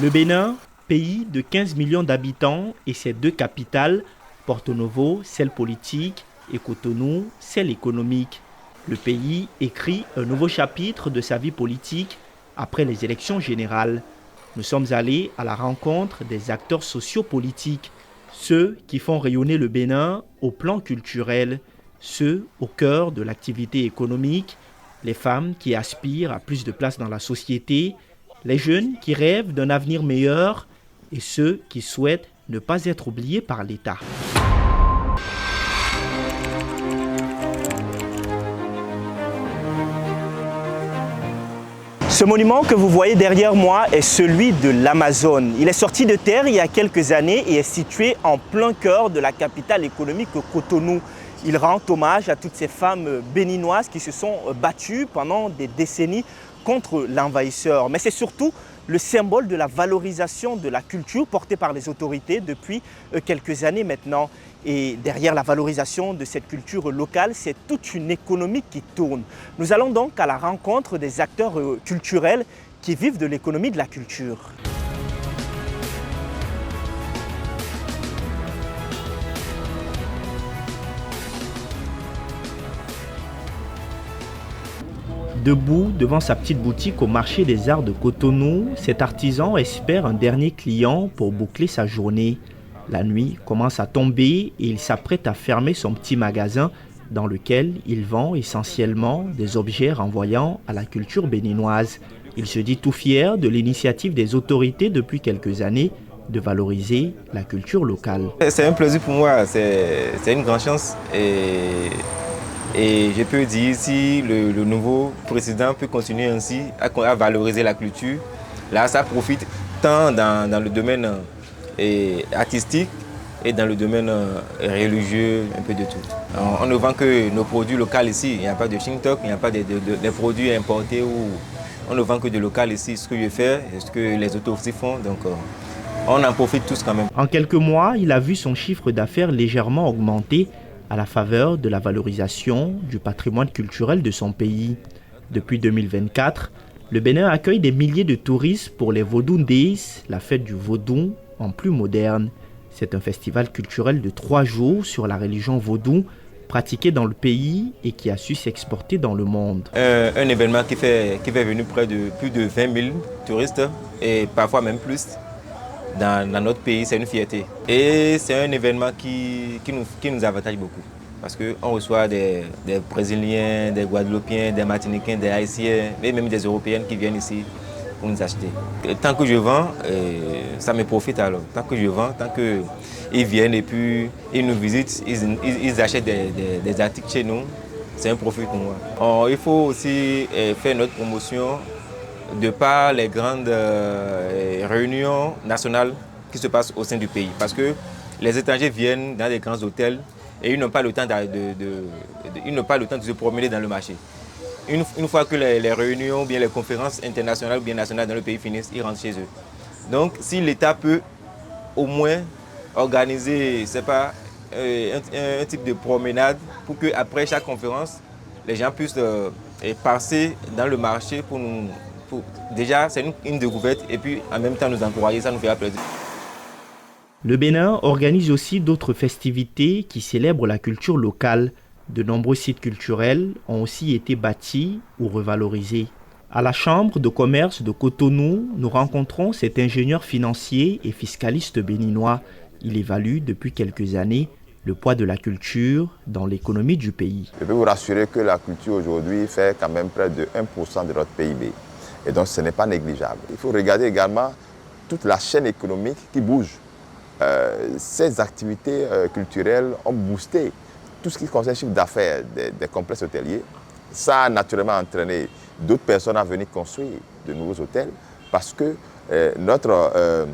Le Bénin, pays de 15 millions d'habitants et ses deux capitales, Porto Novo, celle politique, et Cotonou, celle économique. Le pays écrit un nouveau chapitre de sa vie politique après les élections générales. Nous sommes allés à la rencontre des acteurs sociopolitiques, ceux qui font rayonner le Bénin au plan culturel, ceux au cœur de l'activité économique, les femmes qui aspirent à plus de place dans la société, les jeunes qui rêvent d'un avenir meilleur et ceux qui souhaitent ne pas être oubliés par l'État. Ce monument que vous voyez derrière moi est celui de l'Amazone. Il est sorti de terre il y a quelques années et est situé en plein cœur de la capitale économique Cotonou. Il rend hommage à toutes ces femmes béninoises qui se sont battues pendant des décennies contre l'envahisseur. Mais c'est surtout le symbole de la valorisation de la culture portée par les autorités depuis quelques années maintenant. Et derrière la valorisation de cette culture locale, c'est toute une économie qui tourne. Nous allons donc à la rencontre des acteurs culturels qui vivent de l'économie de la culture. Debout devant sa petite boutique au marché des arts de Cotonou, cet artisan espère un dernier client pour boucler sa journée. La nuit commence à tomber et il s'apprête à fermer son petit magasin dans lequel il vend essentiellement des objets renvoyant à la culture béninoise. Il se dit tout fier de l'initiative des autorités depuis quelques années de valoriser la culture locale. C'est un plaisir pour moi, c'est une grande chance et je peux dire si le nouveau président peut continuer ainsi à valoriser la culture, là ça profite tant dans le domaine artistique et dans le domaine religieux, un peu de tout. On ne vend que nos produits locaux ici, il n'y a pas de Shintok, il n'y a pas des produits importés, on ne vend que de local ici, ce que je fais, ce que les autres aussi font, donc on en profite tous quand même. En quelques mois, il a vu son chiffre d'affaires légèrement augmenter à la faveur de la valorisation du patrimoine culturel de son pays. Depuis 2024, le Bénin accueille des milliers de touristes pour les Vodou Days, la fête du vaudou en plus moderne. C'est un festival culturel de 3 jours sur la religion vaudou pratiqué dans le pays et qui a su s'exporter dans le monde. Un événement qui fait venir près de plus de 20 000 touristes et parfois même plus dans notre pays, c'est une fierté. Et c'est un événement qui nous avantage beaucoup parce qu'on reçoit des Brésiliens, des Guadeloupéens, des Martiniquais, des Haïtiens et même des Européens qui viennent ici pour nous acheter. Et tant que je vends, ça me profite alors. Tant que je vends, tant qu'ils viennent et puis ils nous visitent, ils achètent des articles chez nous, c'est un profit pour moi. Il faut aussi faire notre promotion de par les grandes réunions nationales qui se passent au sein du pays. Parce que les étrangers viennent dans des grands hôtels et ils n'ont pas le temps de se promener dans le marché. Une fois que les réunions, ou bien les conférences internationales ou bien nationales dans le pays finissent, ils rentrent chez eux. Donc si l'État peut au moins organiser, c'est pas, un type de promenade pour qu'après chaque conférence, les gens puissent passer dans le marché pour nous. Déjà, c'est une découverte et puis en même temps nous encourager, ça nous fera plaisir. Le Bénin organise aussi d'autres festivités qui célèbrent la culture locale. De nombreux sites culturels ont aussi été bâtis ou revalorisés. À la Chambre de commerce de Cotonou, nous rencontrons cet ingénieur financier et fiscaliste béninois. Il évalue depuis quelques années le poids de la culture dans l'économie du pays. Je peux vous rassurer que la culture aujourd'hui fait quand même près de 1% de notre PIB. Et donc ce n'est pas négligeable. Il faut regarder également toute la chaîne économique qui bouge. Ces activités culturelles ont boosté tout ce qui concerne le chiffre d'affaires des complexes hôteliers. Ça a naturellement entraîné d'autres personnes à venir construire de nouveaux hôtels parce que notre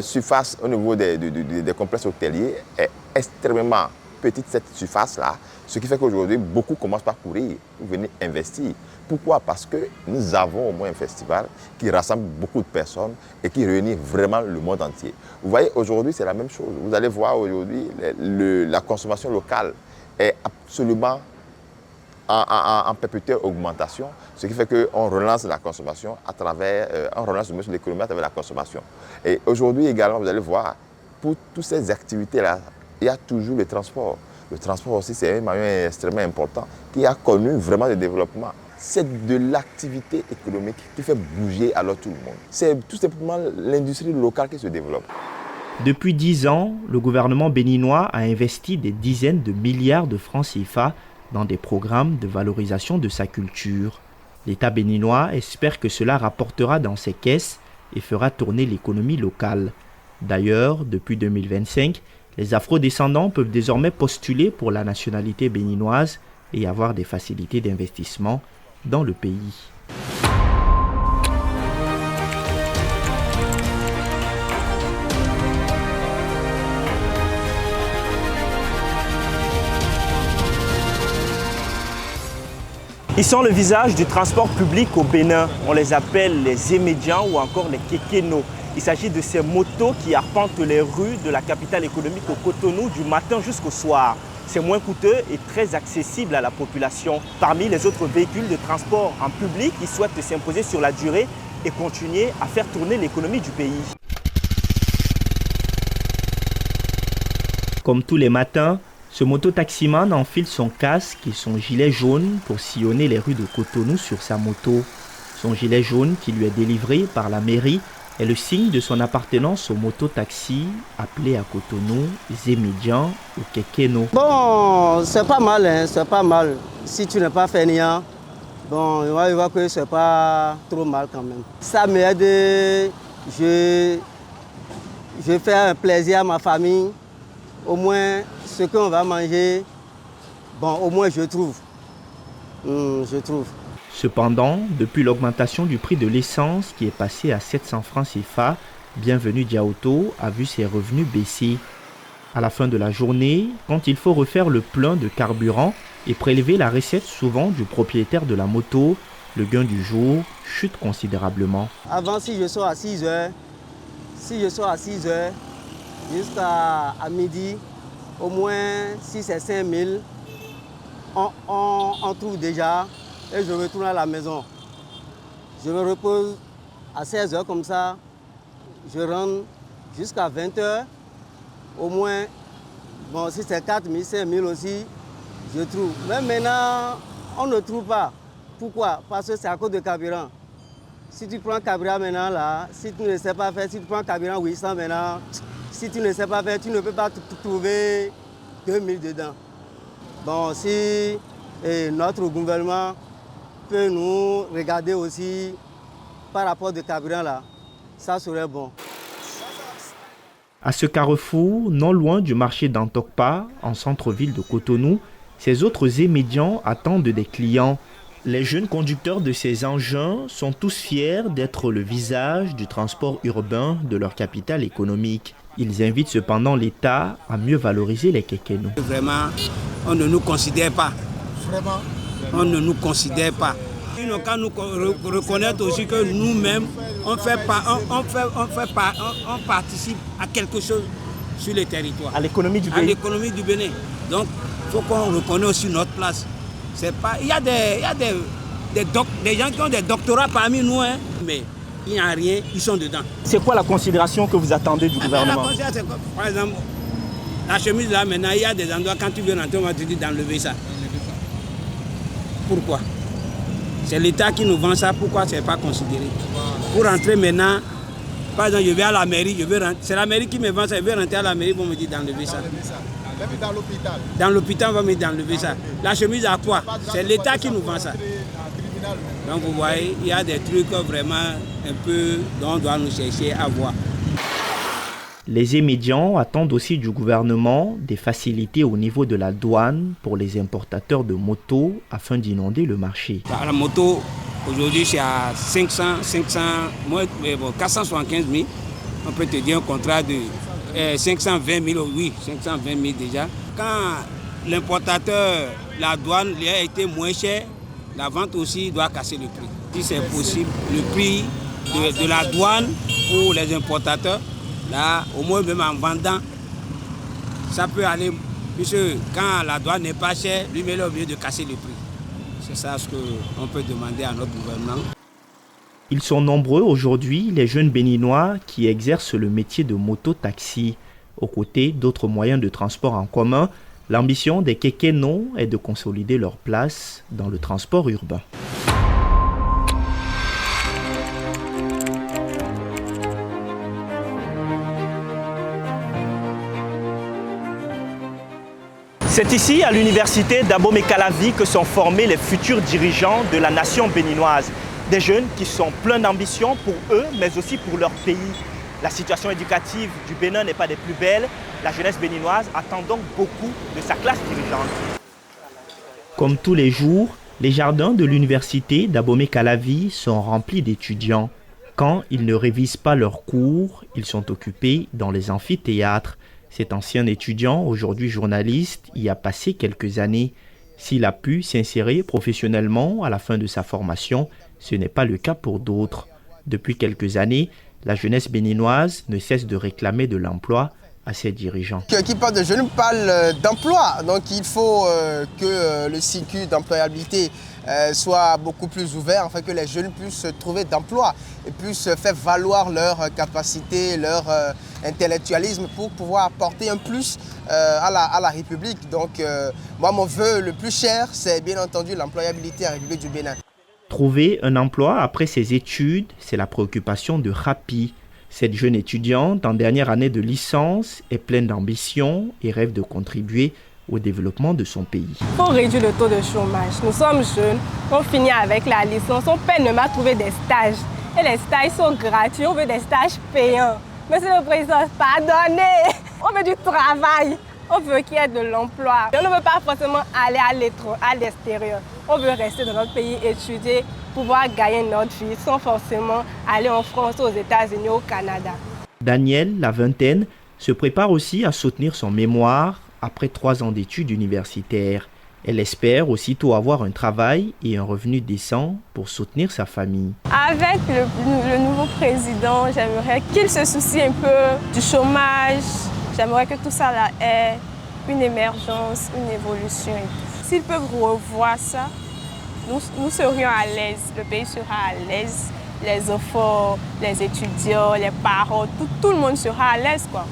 surface au niveau des complexes hôteliers est extrêmement petite, cette surface-là. Ce qui fait qu'aujourd'hui, beaucoup commencent par courir pour venir investir. Pourquoi? Parce que nous avons au moins un festival qui rassemble beaucoup de personnes et qui réunit vraiment le monde entier. Vous voyez, aujourd'hui, c'est la même chose. Vous allez voir aujourd'hui, la consommation locale est absolument en perpétuelle augmentation, ce qui fait qu'on relance la consommation à travers, on relance l'économie à travers la consommation. Et aujourd'hui également, vous allez voir, pour toutes ces activités-là, il y a toujours le transport. Le transport aussi, c'est un moyen extrêmement important qui a connu vraiment le développement. C'est de l'activité économique qui fait bouger alors tout le monde. C'est tout simplement l'industrie locale qui se développe. Depuis 10 ans, le gouvernement béninois a investi des dizaines de milliards de francs CFA dans des programmes de valorisation de sa culture. L'État béninois espère que cela rapportera dans ses caisses et fera tourner l'économie locale. D'ailleurs, depuis 2025, les afro-descendants peuvent désormais postuler pour la nationalité béninoise et avoir des facilités d'investissement dans le pays. Ils sont le visage du transport public au Bénin. On les appelle les Émédians ou encore les Kekeno. Il s'agit de ces motos qui arpentent les rues de la capitale économique au Cotonou du matin jusqu'au soir. C'est moins coûteux et très accessible à la population. Parmi les autres véhicules de transport en public, ils souhaitent s'imposer sur la durée et continuer à faire tourner l'économie du pays. Comme tous les matins, ce moto-taximan enfile son casque et son gilet jaune pour sillonner les rues de Cotonou sur sa moto. Son gilet jaune qui lui est délivré par la mairie est le signe de son appartenance au moto-taxi appelé à Cotonou Émédian ou Kekeno. Bon, c'est pas mal, hein, c'est pas mal. Si tu n'es pas fainéant, bon, il va que c'est pas trop mal quand même. Ça m'aide, je fais un plaisir à ma famille. Au moins, ce qu'on va manger, bon, au moins je trouve. Cependant, depuis l'augmentation du prix de l'essence qui est passé à 700 francs CFA, Bienvenue Diaoto a vu ses revenus baisser. À la fin de la journée, quand il faut refaire le plein de carburant et prélever la recette souvent du propriétaire de la moto, le gain du jour chute considérablement. Avant, si je sors à 6 heures, jusqu'à midi, au moins si c'est 5 000, on trouve déjà et je retourne à la maison. Je me repose à 16 heures comme ça, je rentre jusqu'à 20 heures. Au moins, bon, si c'est 4 000, 5 000 aussi, je trouve. Mais maintenant, on ne trouve pas. Pourquoi? Parce que c'est à cause de carburant. Si tu prends carburant maintenant, là, si tu ne sais pas faire, si tu prends carburant 800 maintenant, si tu ne sais pas faire, tu ne peux pas trouver 2000 dedans. Bon, si notre gouvernement peut nous regarder aussi par rapport au carburant là, ça serait bon. À ce carrefour, non loin du marché d'Antokpa, en centre-ville de Cotonou, ces autres émédians attendent des clients. Les jeunes conducteurs de ces engins sont tous fiers d'être le visage du transport urbain de leur capitale économique. Ils invitent cependant l'État à mieux valoriser les Kekeno. Vraiment, on ne nous considère pas. Vraiment? On ne nous considère pas. Ils n'ont qu'à nous reconnaître aussi que nous-mêmes, on participe à quelque chose sur le territoire. À l'économie du pays. À l'économie du Bénin. Donc, il faut qu'on reconnaisse aussi notre place. C'est pas, il y a des gens qui ont des doctorats parmi nous, hein, mais il n'y a rien, ils sont dedans. C'est quoi la considération que vous attendez du gouvernement? Par exemple, la chemise là, maintenant, il y a des endroits, quand tu viens rentrer, on va te dire d'enlever ça. Pourquoi? C'est l'État qui nous vend ça, pourquoi ce n'est pas considéré? Pour rentrer maintenant, par exemple, je vais à la mairie, c'est la mairie qui me vend ça, je vais rentrer à la mairie, ils vont me dire d'enlever ça. Dans l'hôpital. Dans l'hôpital, on va me dire d'enlever ça. La chemise à quoi? C'est l'État qui nous vend ça. Donc vous voyez, il y a des trucs vraiment un peu dont on doit nous chercher à voir. Les émédiants attendent aussi du gouvernement des facilités au niveau de la douane pour les importateurs de motos afin d'inonder le marché. La moto, aujourd'hui, c'est à 475 000. On peut te dire un contrat de 520 000, oui, 520 000 déjà. Quand l'importateur, la douane, lui a été moins cher, la vente aussi doit casser le prix. Si c'est possible, le prix de la douane pour les importateurs, là, au moins même en vendant, ça peut aller, puisque quand la douane n'est pas chère, lui-même est obligé de casser le prix. C'est ça ce qu'on peut demander à notre gouvernement. Ils sont nombreux aujourd'hui, les jeunes béninois qui exercent le métier de moto-taxi. Aux côtés d'autres moyens de transport en commun, l'ambition des Kekeno est de consolider leur place dans le transport urbain. C'est ici, à l'université d'Abomey-Calavi, que sont formés les futurs dirigeants de la nation béninoise. Des jeunes qui sont pleins d'ambition pour eux, mais aussi pour leur pays. La situation éducative du Bénin n'est pas des plus belles. La jeunesse béninoise attend donc beaucoup de sa classe dirigeante. Comme tous les jours, les jardins de l'université d'Abomey-Calavi sont remplis d'étudiants. Quand ils ne révisent pas leurs cours, ils sont occupés dans les amphithéâtres. Cet ancien étudiant, aujourd'hui journaliste, y a passé quelques années. S'il a pu s'insérer professionnellement à la fin de sa formation, ce n'est pas le cas pour d'autres. Depuis quelques années, la jeunesse béninoise ne cesse de réclamer de l'emploi à ses dirigeants. Qui parle de jeunes parle d'emploi. Donc il faut que le cycle d'employabilité soit beaucoup plus ouvert, afin que les jeunes puissent trouver d'emploi et puissent faire valoir leur capacité, leur intellectualisme pour pouvoir apporter un plus à la République. Donc moi, mon vœu le plus cher, c'est bien entendu l'employabilité à la République du Bénin. Trouver un emploi après ses études, c'est la préoccupation de Rapi. Cette jeune étudiante en dernière année de licence est pleine d'ambition et rêve de contribuer au développement de son pays. Il faut réduire le taux de chômage. Nous sommes jeunes, on finit avec la licence, on peine même à trouver des stages. Et les stages sont gratuits, on veut des stages payants. Monsieur le Président, pardonnez, on veut du travail. On veut qu'il y ait de l'emploi. On ne veut pas forcément aller à l'extérieur. On veut rester dans notre pays, étudier, pouvoir gagner notre vie sans forcément aller en France, aux États-Unis, au Canada. Danielle, la vingtaine, se prépare aussi à soutenir son mémoire après 3 ans d'études universitaires. Elle espère aussitôt avoir un travail et un revenu décent pour soutenir sa famille. Avec le nouveau président, j'aimerais qu'il se soucie un peu du chômage. J'aimerais que tout ça là ait une émergence, une évolution. S'ils peuvent revoir ça, nous serions à l'aise, le pays sera à l'aise, les enfants, les étudiants, les parents, tout le monde sera à l'aise, quoi.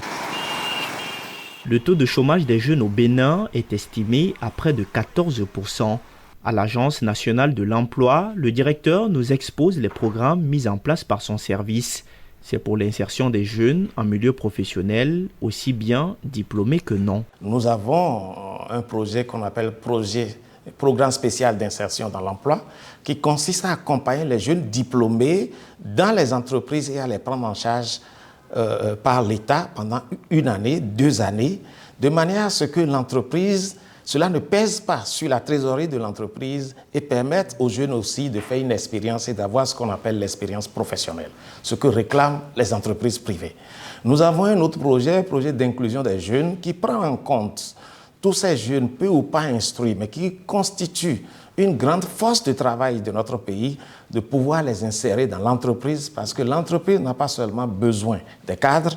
Le taux de chômage des jeunes au Bénin est estimé à près de 14%. À l'Agence nationale de l'emploi, le directeur nous expose les programmes mis en place par son service. C'est pour l'insertion des jeunes en milieu professionnel, aussi bien diplômés que non. Nous avons un projet qu'on appelle Programme spécial d'insertion dans l'emploi, qui consiste à accompagner les jeunes diplômés dans les entreprises et à les prendre en charge par l'État pendant 1 année, 2 années, de manière à ce que cela ne pèse pas sur la trésorerie de l'entreprise et permette aux jeunes aussi de faire une expérience et d'avoir ce qu'on appelle l'expérience professionnelle, ce que réclament les entreprises privées. Nous avons un autre projet d'inclusion des jeunes qui prend en compte tous ces jeunes, peu ou pas instruits, mais qui constituent une grande force de travail de notre pays, de pouvoir les insérer dans l'entreprise, parce que l'entreprise n'a pas seulement besoin des cadres,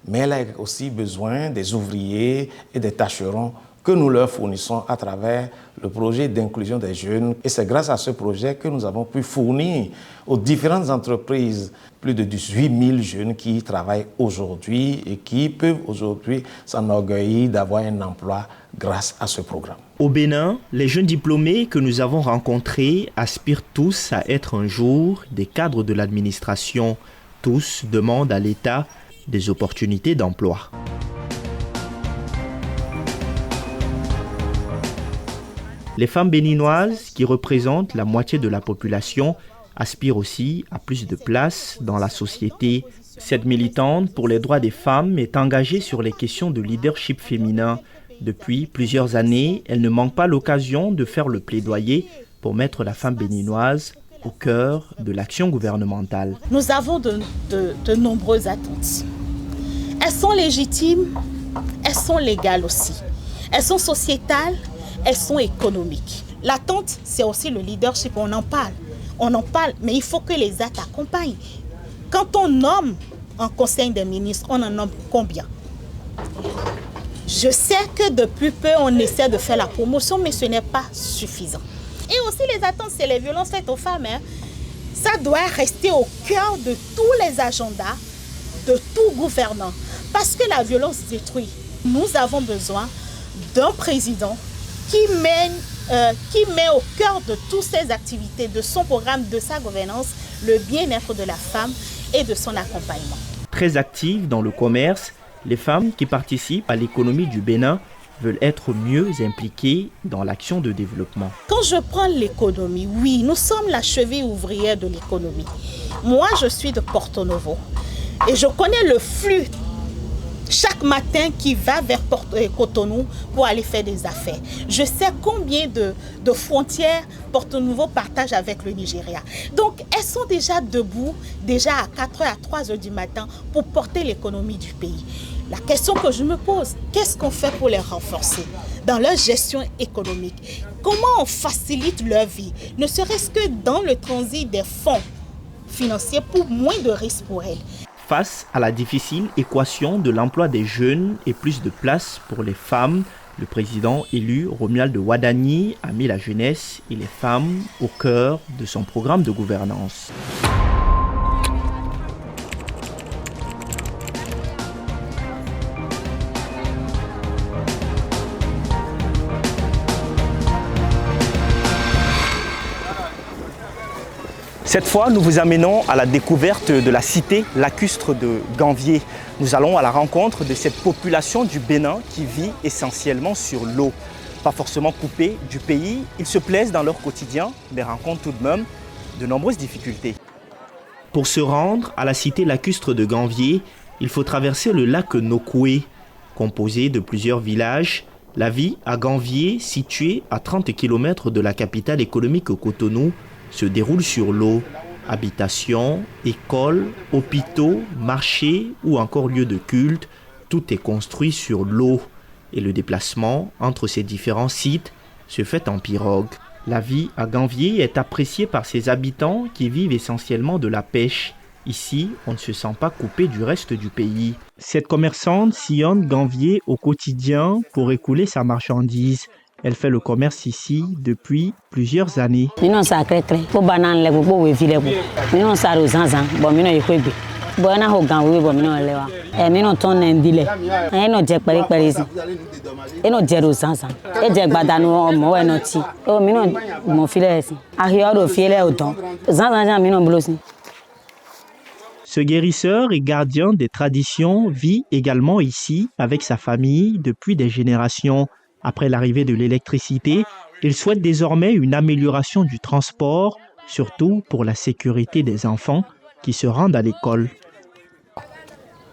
mais elle a aussi besoin des ouvriers et des tâcherons que nous leur fournissons à travers le projet d'inclusion des jeunes. Et c'est grâce à ce projet que nous avons pu fournir aux différentes entreprises plus de 18 000 jeunes qui y travaillent aujourd'hui et qui peuvent aujourd'hui s'enorgueillir d'avoir un emploi grâce à ce programme. Au Bénin, les jeunes diplômés que nous avons rencontrés aspirent tous à être un jour des cadres de l'administration. Tous demandent à l'État des opportunités d'emploi. Les femmes béninoises, qui représentent la moitié de la population, aspirent aussi à plus de place dans la société. Cette militante pour les droits des femmes est engagée sur les questions de leadership féminin. Depuis plusieurs années, elle ne manque pas l'occasion de faire le plaidoyer pour mettre la femme béninoise au cœur de l'action gouvernementale. Nous avons de nombreuses attentes. Elles sont légitimes, elles sont légales aussi. Elles sont sociétales, elles sont économiques. L'attente, c'est aussi le leadership, on en parle, mais il faut que les actes accompagnent. Quand on nomme un conseil des ministres, on en nomme combien? Je sais que depuis peu, on essaie de faire la promotion, mais ce n'est pas suffisant. Et aussi les attentes, c'est les violences faites aux femmes. Ça doit rester au cœur de tous les agendas, de tout gouvernant. Parce que la violence détruit. Nous avons besoin d'un président qui met au cœur de toutes ses activités, de son programme, de sa gouvernance, le bien-être de la femme et de son accompagnement. Très actives dans le commerce, les femmes qui participent à l'économie du Bénin veulent être mieux impliquées dans l'action de développement. Quand je prends l'économie, oui, nous sommes la cheville ouvrière de l'économie. Moi, je suis de Porto Novo et je connais le flux chaque matin qui va vers Cotonou pour aller faire des affaires. Je sais combien de frontières Porto Novo partage avec le Nigeria. Donc, elles sont déjà debout, déjà à 4h, à 3h du matin pour porter l'économie du pays. La question que je me pose, qu'est-ce qu'on fait pour les renforcer dans leur gestion économique? Comment on facilite leur vie, ne serait-ce que dans le transit des fonds financiers pour moins de risques pour elles? Face à la difficile équation de l'emploi des jeunes et plus de place pour les femmes, le président élu Romuald Wadani a mis la jeunesse et les femmes au cœur de son programme de gouvernance. Cette fois, nous vous amenons à la découverte de la cité lacustre de Ganvié. Nous allons à la rencontre de cette population du Bénin qui vit essentiellement sur l'eau. Pas forcément coupés du pays, ils se plaisent dans leur quotidien, mais rencontrent tout de même de nombreuses difficultés. Pour se rendre à la cité lacustre de Ganvié, il faut traverser le lac Nokoué, composé de plusieurs villages. La vie à Ganvié, située à 30 km de la capitale économique Cotonou, se déroule sur l'eau. Habitations, écoles, hôpitaux, marchés ou encore lieux de culte, tout est construit sur l'eau. Et le déplacement entre ces différents sites se fait en pirogue. La vie à Ganvié est appréciée par ses habitants qui vivent essentiellement de la pêche. Ici, on ne se sent pas coupé du reste du pays. Cette commerçante sillonne Ganvié au quotidien pour écouler sa marchandise. Elle fait le commerce ici depuis plusieurs années. Ce guérisseur et gardien des traditions vit également ici avec sa famille depuis des générations. Après l'arrivée de l'électricité, il souhaite désormais une amélioration du transport, surtout pour la sécurité des enfants qui se rendent à l'école.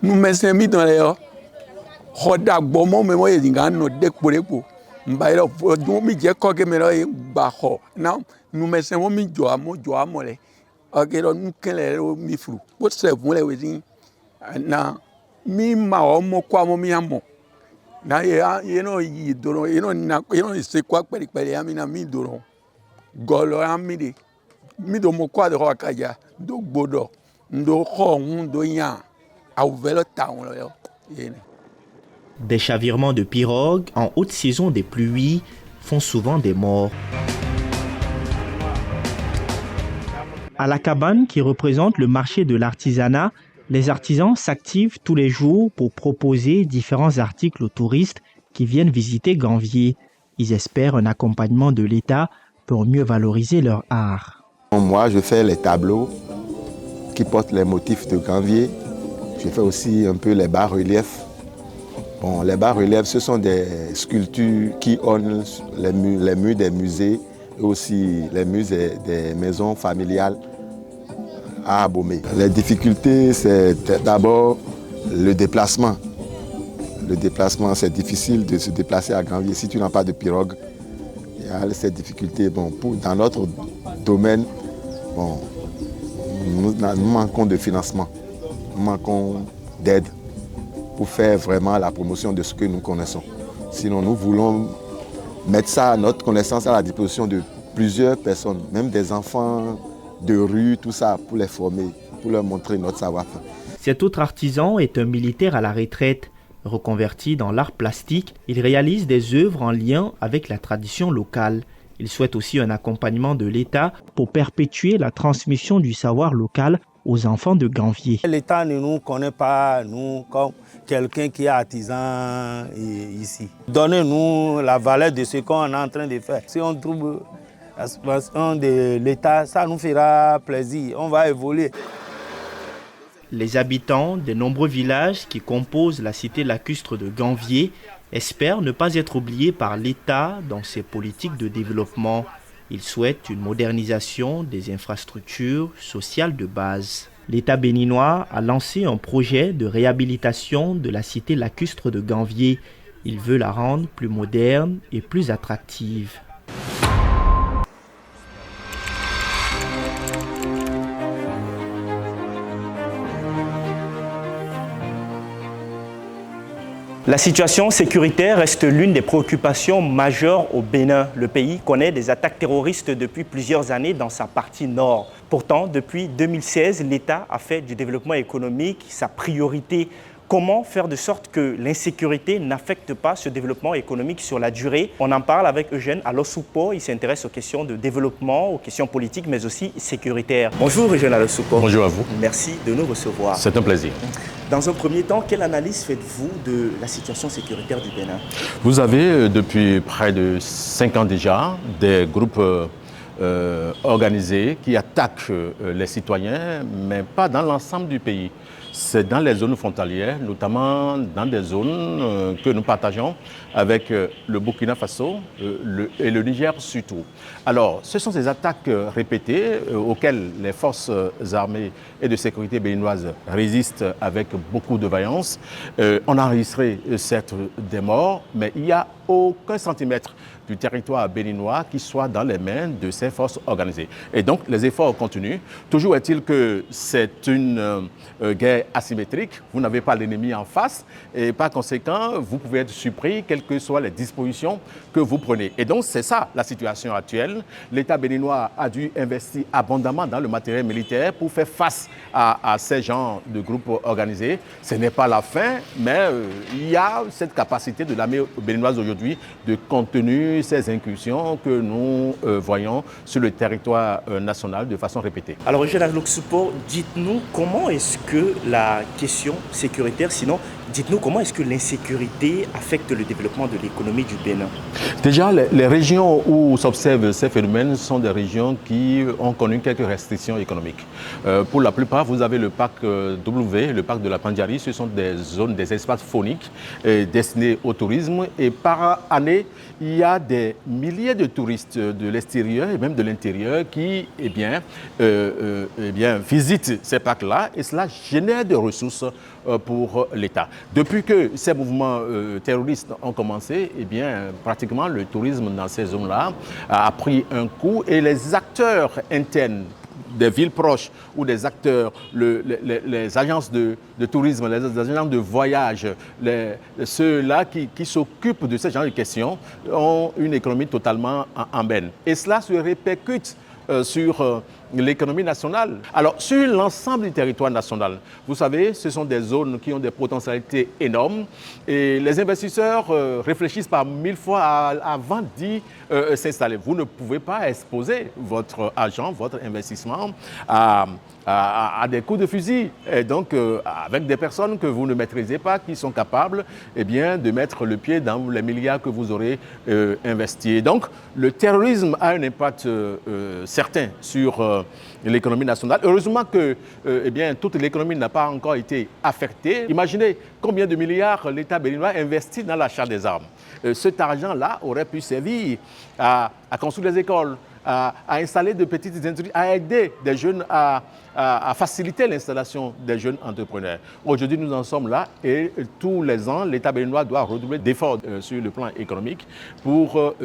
Nous mettons dans les Des chavirements de pirogues en haute saison des pluies font souvent des morts. À la cabane qui représente le marché de l'artisanat, les artisans s'activent tous les jours pour proposer différents articles aux touristes qui viennent visiter Ganvié. Ils espèrent un accompagnement de l'État pour mieux valoriser leur art. Moi, je fais les tableaux qui portent les motifs de Ganvié. Je fais aussi un peu les bas-reliefs. Bon, les bas-reliefs, ce sont des sculptures qui ornent les murs des musées et aussi les murs des maisons familiales à Abomey. Les difficultés, c'est d'abord le déplacement. Le déplacement, c'est difficile de se déplacer à Ganvié si tu n'as pas de pirogue. Il y a cette difficulté. Bon, dans notre domaine, bon, nous manquons de financement, nous manquons d'aide pour faire vraiment la promotion de ce que nous connaissons. Sinon, nous voulons mettre ça à notre connaissance à la disposition de plusieurs personnes, même des enfants de rue, tout ça, pour les former, pour leur montrer notre savoir-faire. Cet autre artisan est un militaire à la retraite. Reconverti dans l'art plastique, il réalise des œuvres en lien avec la tradition locale. Il souhaite aussi un accompagnement de l'État pour perpétuer la transmission du savoir local aux enfants de Ganvié. L'État ne nous connaît pas, nous, comme quelqu'un qui est artisan ici. Donnez-nous la valeur de ce qu'on est en train de faire. Si on trouve la subvention de l'État, ça nous fera plaisir, on va évoluer. Les habitants des nombreux villages qui composent la cité lacustre de Ganvié espèrent ne pas être oubliés par l'État dans ses politiques de développement. Ils souhaitent une modernisation des infrastructures sociales de base. L'État béninois a lancé un projet de réhabilitation de la cité lacustre de Ganvié. Il veut la rendre plus moderne et plus attractive. La situation sécuritaire reste l'une des préoccupations majeures au Bénin. Le pays connaît des attaques terroristes depuis plusieurs années dans sa partie nord. Pourtant, depuis 2016, l'État a fait du développement économique sa priorité. Comment faire de sorte que l'insécurité n'affecte pas ce développement économique sur la durée? On en parle avec Eugène Alosupo. Il s'intéresse aux questions de développement, aux questions politiques, mais aussi sécuritaires. Bonjour Eugène Alosupo. Bonjour à vous. Merci de nous recevoir. C'est un plaisir. Dans un premier temps, quelle analyse faites-vous de la situation sécuritaire du Bénin? Vous avez depuis près de 5 ans déjà des groupes organisés qui attaquent les citoyens, mais pas dans l'ensemble du pays. C'est dans les zones frontalières, notamment dans des zones que nous partageons avec le Burkina Faso et le Niger surtout. Alors, ce sont ces attaques répétées auxquelles les forces armées et de sécurité béninoises résistent avec beaucoup de vaillance. On a enregistré certes des morts, mais il n'y a aucun centimètre du territoire béninois qui soit dans les mains de ces forces organisées. Et donc, les efforts continuent. Toujours est-il que c'est une guerre asymétrique. Vous n'avez pas l'ennemi en face et par conséquent, vous pouvez être surpris quelles que soient les dispositions que vous prenez. Et donc, c'est ça la situation actuelle. L'État béninois a dû investir abondamment dans le matériel militaire pour faire face à ces genres de groupes organisés. Ce n'est pas la fin, mais il y a cette capacité de l'armée béninoise aujourd'hui de contenir ces incursions que nous voyons sur le territoire national de façon répétée. Alors, Eugène Alosupo, dites-nous comment est-ce que la question sécuritaire, sinon, dites-nous comment est-ce que l'insécurité affecte le développement de l'économie du Bénin? Déjà, les régions où s'observent ces phénomènes sont des régions qui ont connu quelques restrictions économiques. Pour la plupart, vous avez le parc W, le parc de la Pandjari, ce sont des zones, des espaces fauniques destinés au tourisme et par année, il y a des milliers de touristes de l'extérieur et même de l'intérieur qui visitent ces parcs-là et cela génère des ressources pour l'État. Depuis que ces mouvements terroristes ont commencé, pratiquement le tourisme dans ces zones-là a pris un coup et les acteurs internes des villes proches ou des acteurs, les agences de tourisme, les agences de voyage, ceux-là qui s'occupent de ce genre de questions ont une économie totalement en berne. Et cela se répercute sur l'économie nationale. Alors, sur l'ensemble du territoire national, vous savez, ce sont des zones qui ont des potentialités énormes et les investisseurs réfléchissent par 1000 fois avant d'y s'installer. Vous ne pouvez pas exposer votre argent, votre investissement à des coups de fusil. Et donc, avec des personnes que vous ne maîtrisez pas, qui sont capables de mettre le pied dans les milliards que vous aurez investis. Donc, le terrorisme a un impact certain sur l'économie nationale. Heureusement que toute l'économie n'a pas encore été affectée. Imaginez combien de milliards l'État béninois investit dans l'achat des armes. Cet argent-là aurait pu servir à construire des écoles, à installer de petites industries, à aider des jeunes à faciliter l'installation des jeunes entrepreneurs. Aujourd'hui, nous en sommes là et tous les ans, l'État béninois doit redoubler d'efforts sur le plan économique pour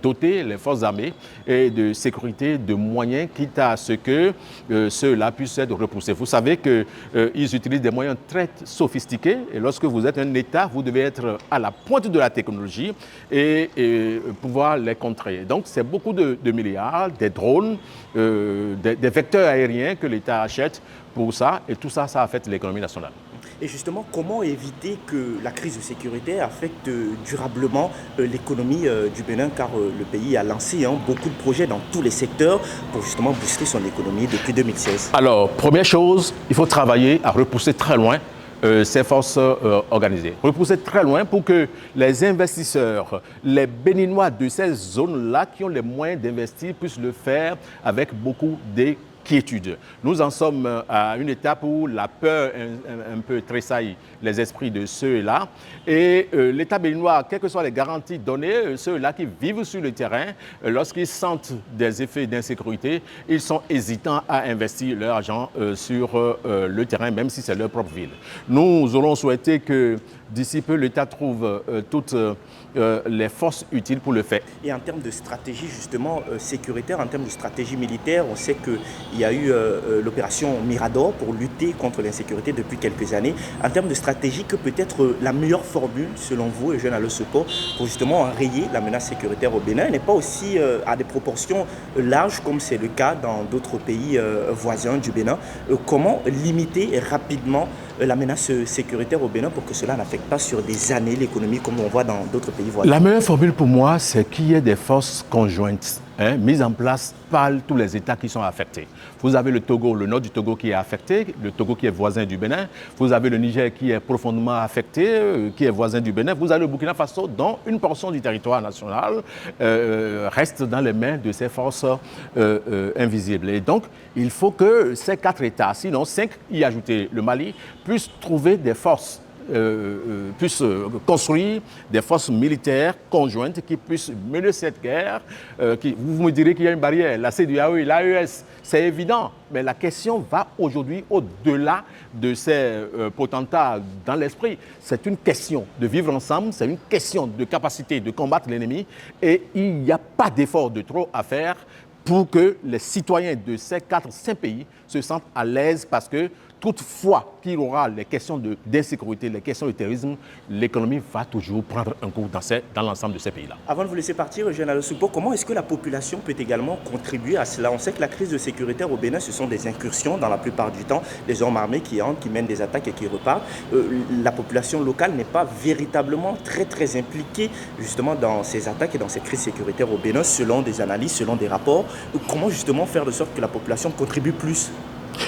doter les forces armées et de sécurité de moyens, quitte à ce que ceux-là puissent être repoussés. Vous savez qu'ils utilisent des moyens très sophistiqués et lorsque vous êtes un État, vous devez être à la pointe de la technologie et pouvoir les contrer. Donc, c'est beaucoup de milliards, des drones, des vecteurs aériens que l'État achète pour ça, et tout ça, ça affecte l'économie nationale. Et justement, comment éviter que la crise sécuritaire affecte durablement l'économie du Bénin, car le pays a lancé beaucoup de projets dans tous les secteurs pour justement booster son économie depuis 2016. Alors, première chose, il faut travailler à repousser très loin ces forces organisées. Repousser très loin pour que les investisseurs, les Béninois de ces zones-là qui ont les moyens d'investir puissent le faire avec beaucoup d'équité. Nous en sommes à une étape où la peur un peu tressaille les esprits de ceux-là. Et l'État béninois, quelles que soient les garanties données, ceux-là qui vivent sur le terrain, lorsqu'ils sentent des effets d'insécurité, ils sont hésitants à investir leur argent sur le terrain, même si c'est leur propre ville. Nous aurons souhaité que d'ici peu, l'État trouve toutes les forces utiles pour le faire. Et en termes de stratégie justement sécuritaire, en termes de stratégie militaire, on sait qu'il y a eu l'opération Mirador pour lutter contre l'insécurité depuis quelques années. En termes de stratégie, que peut être la meilleure formule, selon vous, Eugène Alosopo, pour justement enrayer la menace sécuritaire au Bénin, n'est pas aussi à des proportions larges comme c'est le cas dans d'autres pays voisins du Bénin. Comment limiter rapidement la menace sécuritaire au Bénin pour que cela n'affecte pas sur des années l'économie comme on voit dans d'autres pays voisins? La meilleure formule pour moi, c'est qu'il y ait des forces conjointes mises en place par tous les États qui sont affectés. Vous avez le Togo, le nord du Togo qui est affecté, le Togo qui est voisin du Bénin. Vous avez le Niger qui est profondément affecté, qui est voisin du Bénin. Vous avez le Burkina Faso dont une portion du territoire national reste dans les mains de ces forces invisibles. Et donc, il faut que ces 4 États, sinon 5, y ajouter le Mali, puissent trouver des forces puissent construire des forces militaires conjointes qui puissent mener cette guerre. Vous me direz qu'il y a une barrière, la CEDEAO et l'AES, c'est évident, mais la question va aujourd'hui au-delà de ces potentats dans l'esprit. C'est une question de vivre ensemble, c'est une question de capacité de combattre l'ennemi et il n'y a pas d'effort de trop à faire pour que les citoyens de ces 4-5 pays se sentent à l'aise parce que toutefois qu'il y aura les questions d'insécurité, les questions de terrorisme, l'économie va toujours prendre un coup dans l'ensemble de ces pays-là. Avant de vous laisser partir, Eugène Alosopo, comment est-ce que la population peut également contribuer à cela? On sait que la crise sécuritaire au Bénin, ce sont des incursions dans la plupart du temps, des hommes armés qui entrent, qui mènent des attaques et qui repartent. La population locale n'est pas véritablement très impliquée justement dans ces attaques et dans ces crises sécuritaires au Bénin, selon des analyses, selon des rapports. Comment justement faire de sorte que la population contribue plus?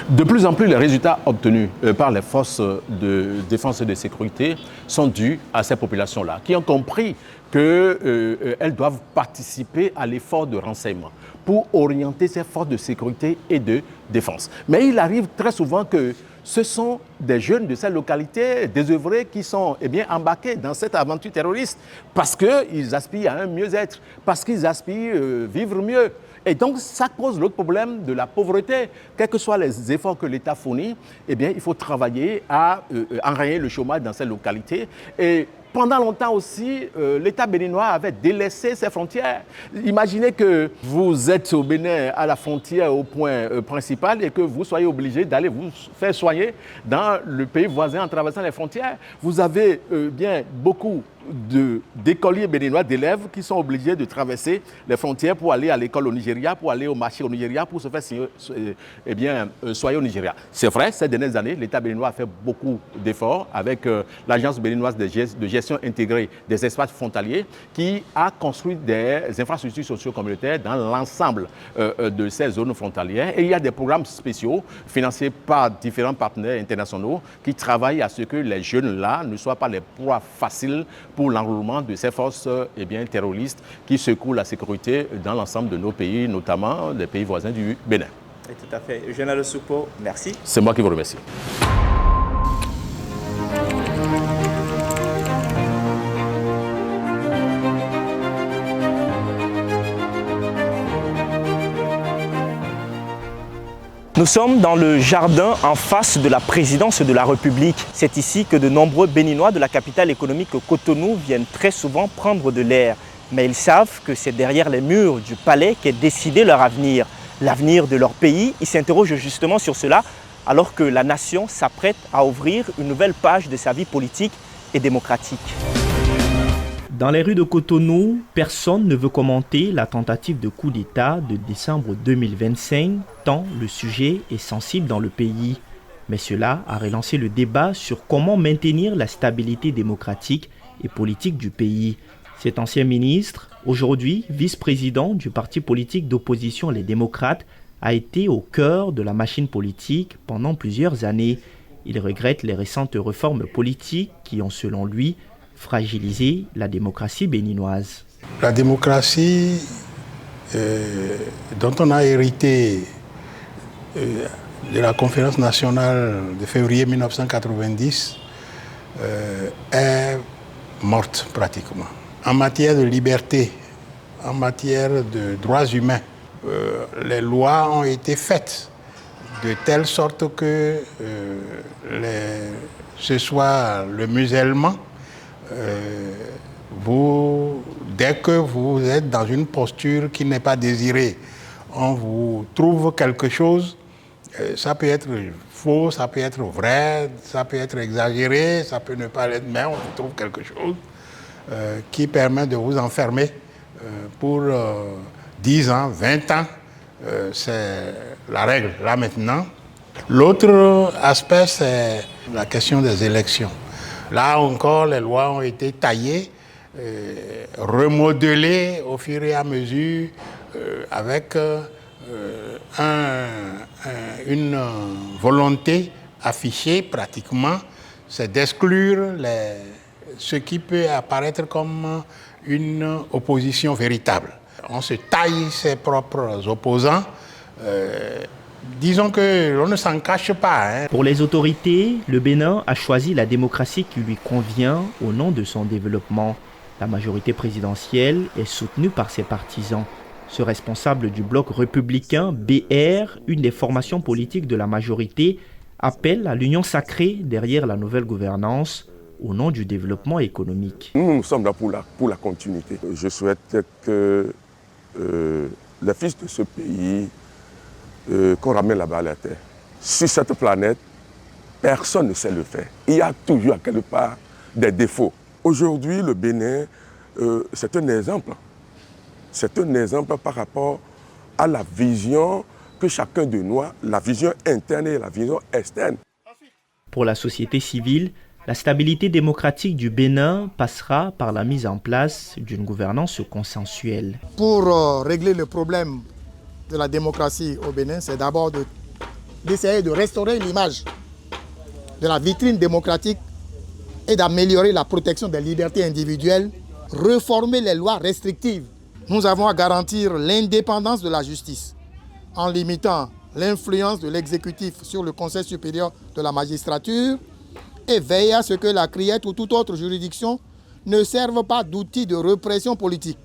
De plus en plus, les résultats obtenus par les forces de défense et de sécurité sont dus à ces populations-là, qui ont compris qu'elles doivent participer à l'effort de renseignement pour orienter ces forces de sécurité et de défense. Mais il arrive très souvent que ce sont des jeunes de ces localités désœuvrés qui sont embarqués dans cette aventure terroriste parce qu'ils aspirent à un mieux-être, parce qu'ils aspirent à vivre mieux. Et donc, ça pose l'autre problème de la pauvreté. Quels que soient les efforts que l'État fournit, il faut travailler à enrayer le chômage dans ces localités. Et pendant longtemps aussi, l'État béninois avait délaissé ses frontières. Imaginez que vous êtes au Bénin, à la frontière, au point principal, et que vous soyez obligé d'aller vous faire soigner dans le pays voisin en traversant les frontières. Vous avez beaucoup d'écoliers béninois, d'élèves qui sont obligés de traverser les frontières pour aller à l'école au Nigeria, pour aller au marché au Nigeria, pour se faire soigner au Nigeria. C'est vrai, ces dernières années, l'État béninois a fait beaucoup d'efforts avec l'Agence béninoise de gestion intégrée des espaces frontaliers qui a construit des infrastructures socio-communautaires dans l'ensemble de ces zones frontalières. Et il y a des programmes spéciaux financés par différents partenaires internationaux qui travaillent à ce que les jeunes-là ne soient pas les proies faciles pour l'enrôlement de ces forces terroristes qui secouent la sécurité dans l'ensemble de nos pays, notamment les pays voisins du Bénin. Et tout à fait. Eugène Alosopo, merci. C'est moi qui vous remercie. Nous sommes dans le jardin en face de la présidence de la République. C'est ici que de nombreux Béninois de la capitale économique Cotonou viennent très souvent prendre de l'air. Mais ils savent que c'est derrière les murs du palais qu'est décidé leur avenir. L'avenir de leur pays, ils s'interrogent justement sur cela alors que la nation s'apprête à ouvrir une nouvelle page de sa vie politique et démocratique. Dans les rues de Cotonou, personne ne veut commenter la tentative de coup d'État de décembre 2025, tant le sujet est sensible dans le pays. Mais cela a relancé le débat sur comment maintenir la stabilité démocratique et politique du pays. Cet ancien ministre, aujourd'hui vice-président du parti politique d'opposition Les Démocrates, a été au cœur de la machine politique pendant plusieurs années. Il regrette les récentes réformes politiques qui ont, selon lui, fragilisé la démocratie béninoise. La démocratie dont on a hérité de la conférence nationale de février 1990 est morte pratiquement. En matière de liberté, en matière de droits humains, les lois ont été faites de telle sorte que ce soit le musulman, dès que vous êtes dans une posture qui n'est pas désirée, on vous trouve quelque chose, ça peut être faux, ça peut être vrai, ça peut être exagéré, ça peut ne pas l'être, mais on vous trouve quelque chose qui permet de vous enfermer pour 10 ans, 20 ans, c'est la règle là maintenant. L'autre aspect, c'est la question des élections. Là encore, les lois ont été taillées, remodelées au fur et à mesure avec une volonté affichée pratiquement, c'est d'exclure ce qui peut apparaître comme une opposition véritable. On se taille ses propres opposants. Disons que l'on ne s'en cache pas. Pour les autorités, le Bénin a choisi la démocratie qui lui convient au nom de son développement. La majorité présidentielle est soutenue par ses partisans. Ce responsable du bloc républicain, BR, une des formations politiques de la majorité, appelle à l'union sacrée derrière la nouvelle gouvernance au nom du développement économique. Nous sommes là pour la continuité. Je souhaite que les fils de ce pays, qu'on ramène la balle à terre. Sur cette planète, personne ne sait le faire. Il y a toujours à quelque part des défauts. Aujourd'hui, le Bénin, c'est un exemple. C'est un exemple par rapport à la vision que chacun de nous a, la vision interne et la vision externe. Pour la société civile, la stabilité démocratique du Bénin passera par la mise en place d'une gouvernance consensuelle. Pour régler le problème de la démocratie au Bénin, c'est d'abord d'essayer de restaurer l'image de la vitrine démocratique et d'améliorer la protection des libertés individuelles, réformer les lois restrictives. Nous avons à garantir l'indépendance de la justice en limitant l'influence de l'exécutif sur le Conseil supérieur de la magistrature et veiller à ce que la criette ou toute autre juridiction ne serve pas d'outil de répression politique.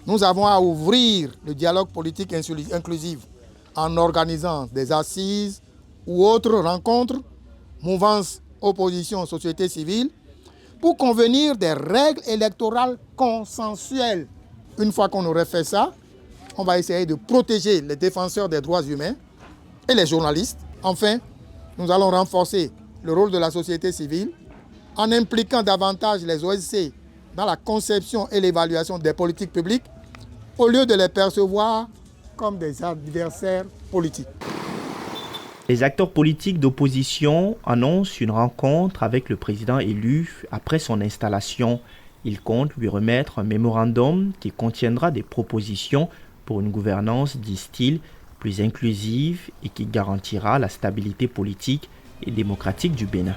Nous avons à ouvrir le dialogue politique inclusif en organisant des assises ou autres rencontres, mouvances, opposition, société civile, pour convenir des règles électorales consensuelles. Une fois qu'on aurait fait ça, on va essayer de protéger les défenseurs des droits humains et les journalistes. Enfin, nous allons renforcer le rôle de la société civile en impliquant davantage les OSC dans la conception et l'évaluation des politiques publiques au lieu de les percevoir comme des adversaires politiques. Les acteurs politiques d'opposition annoncent une rencontre avec le président élu après son installation. Ils comptent lui remettre un mémorandum qui contiendra des propositions pour une gouvernance, disent-ils, plus inclusive et qui garantira la stabilité politique et démocratique du Bénin.